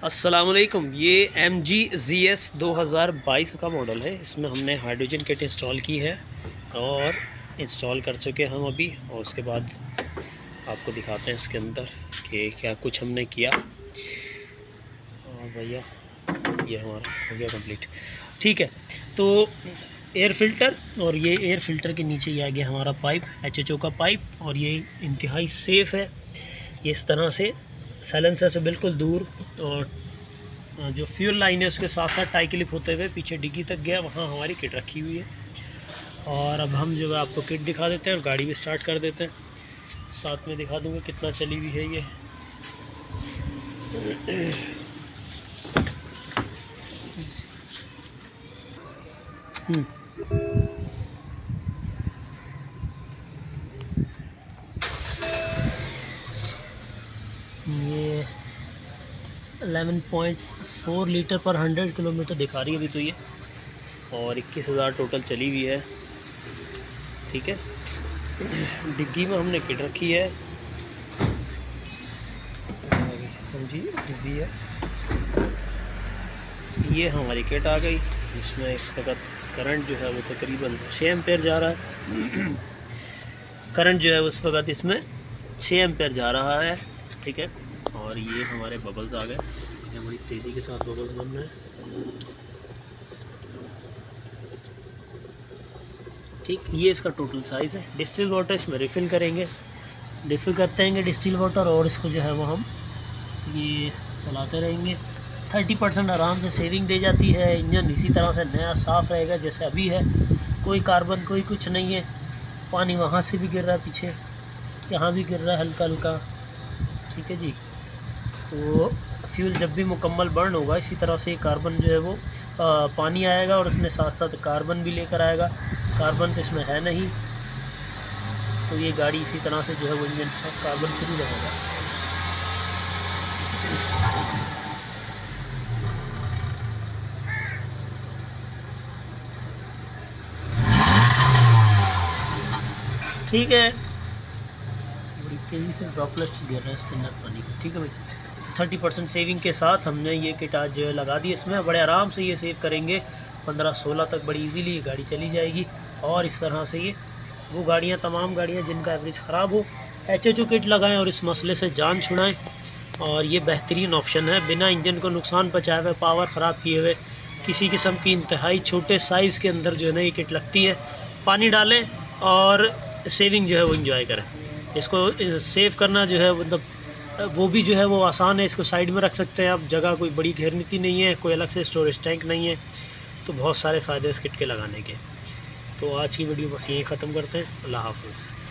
अस्सलामुअलैकुम। ये MG-ZS 2022 का मॉडल है। इसमें हमने हाइड्रोजन किट इंस्टॉल की है और इंस्टॉल कर चुके हम अभी, और उसके बाद आपको दिखाते हैं इसके अंदर कि क्या कुछ हमने किया। और भैया ये हमारा हो गया कंप्लीट। ठीक है, तो एयर फ़िल्टर, और ये एयर फ़िल्टर के नीचे ये आ गया हमारा पाइप, HHO का पाइप, और ये इंतहाई सेफ़ है। ये इस तरह से साइलेंसर से बिल्कुल दूर, और जो फ्यूल लाइन है उसके साथ साथ टाई क्लिप होते हुए पीछे डिग्गी तक गया, वहाँ हमारी किट रखी हुई है। और अब हम जो है आपको किट दिखा देते हैं और गाड़ी भी स्टार्ट कर देते हैं। साथ में दिखा दूँगा कितना चली हुई है ये। ये 11.4 लीटर पर 100 किलोमीटर दिखा रही है अभी तो ये, और 21,000 टोटल चली हुई है। ठीक है, डिग्गी में हमने किट रखी है MG-ZS। ये हमारी किट आ गई। इसमें इस वक्त करंट जो है वो तकरीबन 6 एम्पेयर जा रहा है। करंट जो है उस वक्त इसमें 6 एम्पेयर जा रहा है। ठीक है, और ये हमारे बबल्स आ गए, ये बड़ी तेज़ी के साथ बबल्स बन रहे हैं। ठीक, ये इसका टोटल साइज़ है। डिस्टिल वाटर इसमें रिफ़िल करेंगे, रिफ़िल करते रहेंगे डिस्टिल वाटर, और इसको जो है वो हम ये चलाते रहेंगे। 30% आराम से सेविंग दे जाती है। इंजन इसी तरह से नया साफ़ रहेगा जैसे अभी है, कोई कार्बन कोई कुछ नहीं है। पानी वहाँ से भी गिर रहा है, पीछे यहाँ भी गिर रहा है हल्का हल्का। ठीक है जी, तो फ्यूल जब भी मुकम्मल बर्न होगा इसी तरह से कार्बन जो है वो पानी आएगा, और अपने साथ साथ कार्बन भी लेकर आएगा। कार्बन तो इसमें है नहीं, तो ये गाड़ी इसी तरह से जो है वो इंजन से कार्बन फ्री रहेगा। ठीक है, बड़ी तेज़ी से ड्रॉपलेट्स गिर रहे हैं इसके अंदर पानी का। ठीक है भाई, 30% सेविंग के साथ हमने ये किट आज जो है लगा दी। इसमें बड़े आराम से ये सेव करेंगे, 15-16 तक बड़ी इजीली ये गाड़ी चली जाएगी। और इस तरह से ये वो गाड़ियाँ, तमाम गाड़ियाँ जिनका एवरेज ख़राब हो, HHO किट लगाएं और इस मसले से जान छुड़ाएं। और ये बेहतरीन ऑप्शन है, बिना इंजन को नुकसान पहुँचाए हुए, पावर ख़राब किए हुए, किसी किस्म की इंतहाई छोटे साइज़ के अंदर जो है ना ये किट लगती है। पानी डालें और सेविंग जो है वो एंजॉय करें। इसको सेव करना जो है मतलब वो भी जो है वो आसान है। इसको साइड में रख सकते हैं आप, जगह कोई बड़ी घेरनीति नहीं है, कोई अलग से स्टोरेज टैंक नहीं है, तो बहुत सारे फ़ायदे इस किट के लगाने के। तो आज की वीडियो बस यहीं ख़त्म करते हैं। अल्लाह हाफ़िज़।